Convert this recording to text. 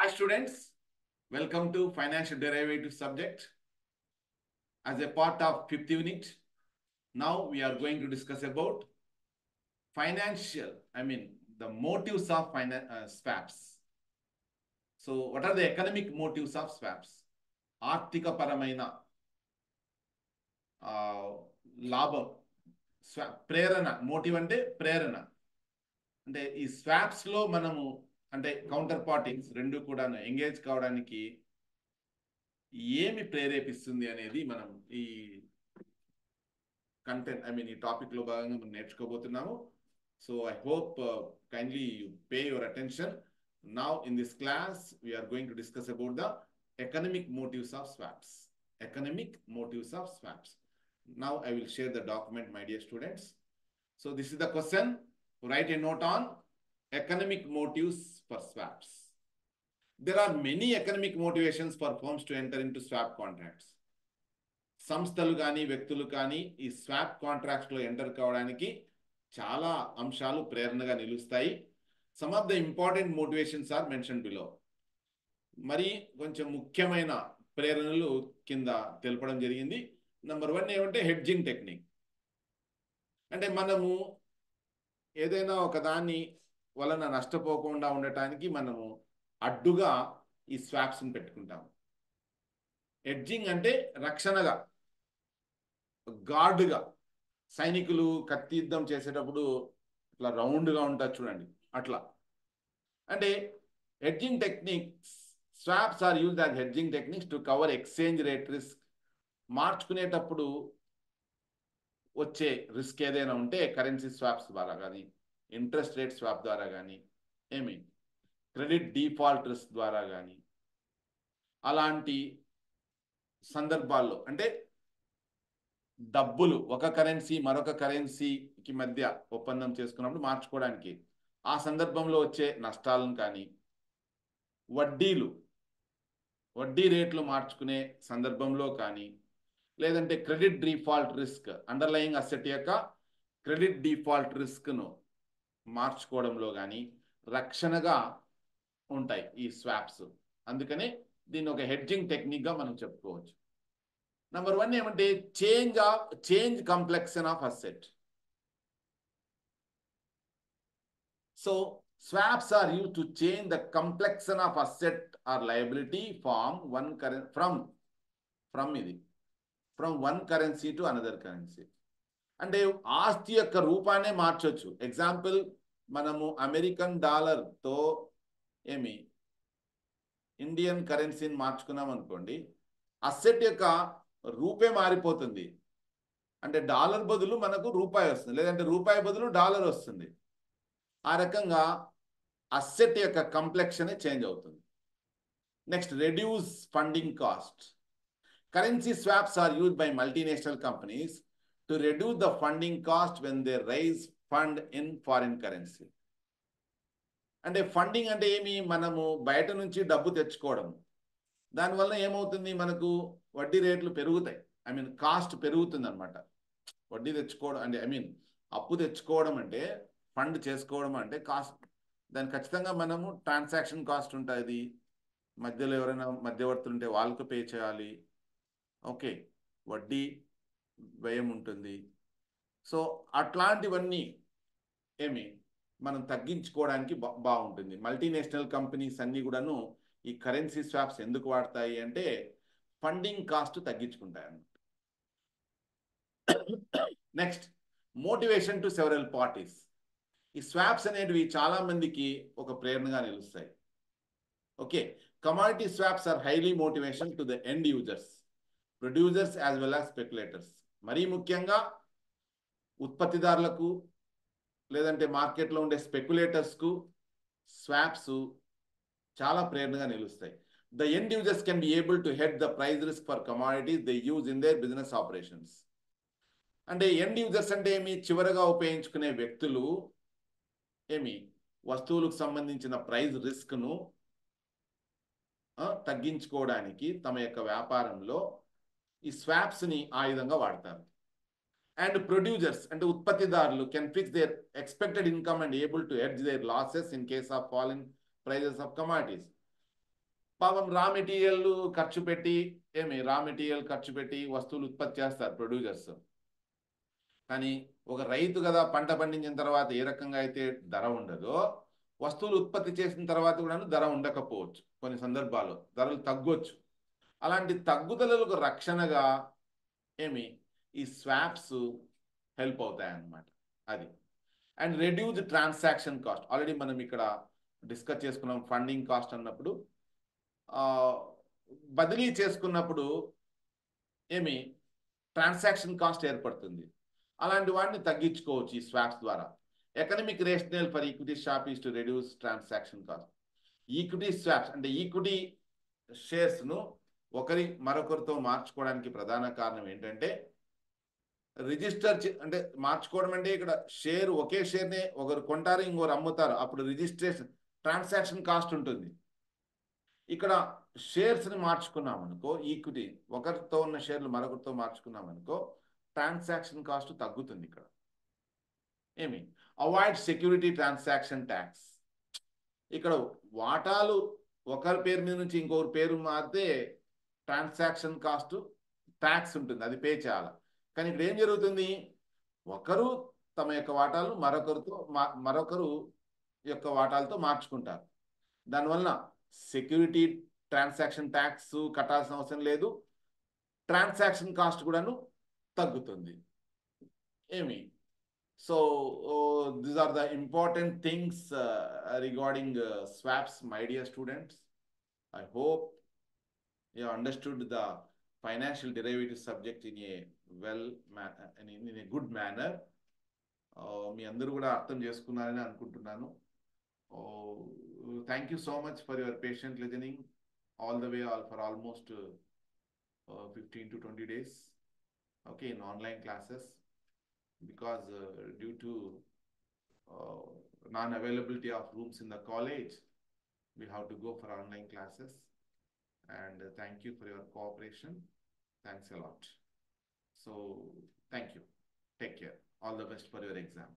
Hi students, welcome to financial derivative subject as a part of fifth unit. Now we are going to discuss about the motives of swaps. So what are the economic motives of swaps? ఆర్థిక పరమైన లాభం ప్రేరణ motive అంటే ప్రేరణ అంటే ఈ swaps లో మనము అంటే counter parties రెండు కూడా ఎంగేజ్ కావడానికి ఏమి ప్రేరేపిస్తుంది అనేది మనం ఈ కంటెంట్ ఈ టాపిక్ లో భాగంగా మనం నేర్చుకోబోతున్నాము. So I hope kindly you pay your attention. Now in this class we are going to discuss about the economic motives of swaps. Economic motives of swaps. Now I will share the document, my dear students. So this is the question. Write a note on economic motives for swaps. There are many economic motivations for firms to enter into swap contracts. సంస్థలు కానీ వ్యక్తులు కానీ ఈ swap contracts లో enter కావడానికి చాలా అంశాలు ప్రేరణగా నిలుస్తాయి. Some of the important motivations are mention below. మరి కొంచెం ముఖ్యమైన ప్రేరణలు కింద తెలపడం జరిగింది. నెంబర్ 1 ఏమంటే హెడ్జింగ్ టెక్నిక్. అంటే మనము ఏదైనా ఒక దాన్ని వలన నష్టపోకుండా ఉండటానికి మనము అడ్డుగా ఈ స్వాప్స్ని పెట్టుకుంటాము. హెడ్జింగ్ అంటే రక్షణగా, గార్డుగా. సైనికులు కత్తి యుద్ధం చేసేటప్పుడు ఇట్లా రౌండ్గా ఉంటుంది చూడండి, అట్లా. అంటే hedging techniques, swaps are used as hedging techniques to cover exchange rate risk. మార్చుకునేటప్పుడు వచ్చే రిస్క్ ఏదైనా ఉంటే కరెన్సీ స్వాప్స్ ద్వారా కానీ, ఇంట్రెస్ట్ రేట్ స్వాప్ ద్వారా కానీ, క్రెడిట్ డిఫాల్ట్ రిస్క్ ద్వారా కానీ, అలాంటి సందర్భాల్లో అంటే డబ్బులు ఒక కరెన్సీ మరొక కరెన్సీకి మధ్య ఒప్పందం చేసుకున్నప్పుడు మార్చుకోవడానికి, ఆ సందర్భంలో వచ్చే నష్టాలను కానీ, వడ్డీ రేట్లు మార్చుకునే సందర్భంలో కానీ, లేదంటే credit default risk, underlying asset యొక్క క్రెడిట్ డిఫాల్ట్ రిస్క్ను మార్చుకోవడంలో కానీ రక్షణగా ఉంటాయి ఈ స్వాప్స్. అందుకనే దీన్ని ఒక హెడ్జింగ్ టెక్నిక్గా మనం చెప్పుకోవచ్చు. నెంబర్ 1 ఏమంటే change complexion of asset. So swaps are used to change the complexion of asset or liability from one currency to another currency. అంటే ఆస్తి యొక్క రూపాన్నే మార్చొచ్చు. ఎగ్జాంపుల్, మనము అమెరికన్ డాలర్తో ఇండియన్ కరెన్సీని మార్చుకున్నాం అనుకోండి, అసెట్ యొక్క రూపే మారిపోతుంది. అంటే డాలర్ బదులు మనకు రూపాయి వస్తుంది, లేదంటే రూపాయి బదులు డాలర్ వస్తుంది. ఆ రకంగా అసెట్ యొక్క కంప్లెక్షన్ చేంజ్ అవుతుంది. Next, reduce funding cost. Currency swaps are used by multinational companies to reduce the funding cost when they raise fund in foreign currency. అంటే ఫండింగ్ అంటే మనము బయట నుంచి డబ్బు తెచ్చుకోవడం. దానివల్ల ఏమవుతుంది, మనకు వడ్డీ రేట్లు పెరుగుతాయి. కాస్ట్ పెరుగుతుంది అనమాట. వడ్డీ తెచ్చుకోవడం అంటే అప్పు తెచ్చుకోవడం అంటే, ఫండ్ చేసుకోవడం అంటే కాస్ట్. దానికి ఖచ్చితంగా మనము ట్రాన్సాక్షన్ కాస్ట్ ఉంటుంది, మధ్యలో ఎవరైనా మధ్యవర్తులు ఉంటే వాళ్ళకు పే చేయాలి, వడ్డీ వ్యయం ఉంటుంది. సో అట్లాంటివన్నీ మనం తగ్గించుకోవడానికి బాగుంటుంది. మల్టీనేషనల్ కంపెనీస్ అన్నీ కూడాను ఈ కరెన్సీ స్వాప్స్ ఎందుకు వాడతాయి అంటే ఫండింగ్ కాస్ట్ తగ్గించుకుంటాయి అన్నమాట. Next, motivation to several parties. ఈ స్వాప్స్ అనేటివి చాలా మందికి ఒక ప్రేరణగా నిలుస్తాయి. Commodity swaps are highly motivation to the end users, producers as well as speculators. మరీ ముఖ్యంగా ఉత్పత్తిదారులకు, లేదంటే మార్కెట్లో ఉండే స్పెక్యులేటర్స్కు స్వాప్స్ చాలా ప్రేరణగా నిలుస్తాయి. The end users can be able to head the price risk for commodities they use in their business operations. అంటే ఎండ్ యూజర్స్ అంటే చివరగా ఉపయోగించుకునే వ్యక్తులు వస్తువులకు సంబంధించిన ప్రైస్ రిస్క్ను తగ్గించుకోవడానికి తమ యొక్క వ్యాపారంలో ఈ స్వాప్స్ని ఆ విధంగా వాడతారు. అండ్ ప్రొడ్యూసర్స్ అంటే ఉత్పత్తిదారులు can fix their expected income and able to hedge their losses in case of fall in prices of commodities. పాపం రా మెటీరియల్ ఖర్చు పెట్టి రా మెటీరియల్ ఖర్చు పెట్టి వస్తువులు ఉత్పత్తి చేస్తారు ప్రొడ్యూసర్స్. కానీ ఒక రైతు కదా పంట పండించిన తర్వాత ఏ రకంగా అయితే ధర ఉండదో, వస్తువులు ఉత్పత్తి చేసిన తర్వాత కూడా ధర ఉండకపోవచ్చు, కొన్ని సందర్భాల్లో ధరలు తగ్గొచ్చు. అలాంటి తగ్గుదలకు రక్షణగా ఏమి ఈ స్వాప్స్ హెల్ప్ అవుతాయన్నమాట. అది. And reduce transaction cost. Already మనం ఇక్కడ డిస్కస్ చేసుకున్నాం. ఫండింగ్ కాస్ట్ అన్నప్పుడు బదిలీ చేసుకున్నప్పుడు ట్రాన్సాక్షన్ కాస్ట్ ఏర్పడుతుంది. అలాంటి వాటిని తగ్గించుకోవచ్చు ఈ స్వాప్స్ ద్వారా. Economic rational for equity swap is to reduce transaction cost. Equity swaps అంటే ఈక్విటీ షేర్స్ను మరొకరితో మార్చుకోవడానికి ప్రధాన కారణం ఏంటంటే, రిజిస్టర్ అంటే మార్చుకోవడం అంటే ఇక్కడ ఒకే షేర్నే ఒకరు కొంటారు, ఇంకొకరు అమ్ముతారు, అప్పుడు రిజిస్ట్రేషన్ ట్రాన్సాక్షన్ కాస్ట్ ఉంటుంది. ఇక్కడ షేర్స్ని మార్చుకున్నాం అనుకో, ఈక్విటీ ఒకరితో ఉన్న షేర్లు మరొకరితో మార్చుకున్నాం అనుకో, ట్రాన్సాక్షన్ కాస్ట్ తగ్గుతుంది. ఇక్కడ అవాయిడ్ సెక్యూరిటీ ట్రాన్సాక్షన్ ట్యాక్స్. ఇక్కడ వాటాలు ఒకరి పేరు మీద నుంచి ఇంకొకరి పేరు మారితే ట్రాన్సాక్షన్ కాస్ట్ ట్యాక్స్ ఉంటుంది, అది పే చేయాలి. కానీ ఇక్కడ ఏం జరుగుతుంది, ఒకరు తమ యొక్క వాటాలు మరొకరు యొక్క వాటాలతో మార్చుకుంటారు. దానివల్ల సెక్యూరిటీ ట్రాన్సాక్షన్ ట్యాక్స్ కట్టాల్సిన అవసరం లేదు, ట్రాన్సాక్షన్ కాస్ట్ కూడాను తగ్గుతుంది. So these are the important things regarding swaps, my dear students. I hope you have understood the financial derivative subject in a good manner. మీ అందరూ కూడా అర్థం చేసుకున్నారని అనుకుంటున్నాను. Thank you so much for your patient listening all the way for almost 15 to 20 days, okay, in online classes, because due to non-availability of rooms in the college, we have to go for online classes. And thank you for your cooperation. Thanks a lot. So thank you. Take care. All the best for your exam.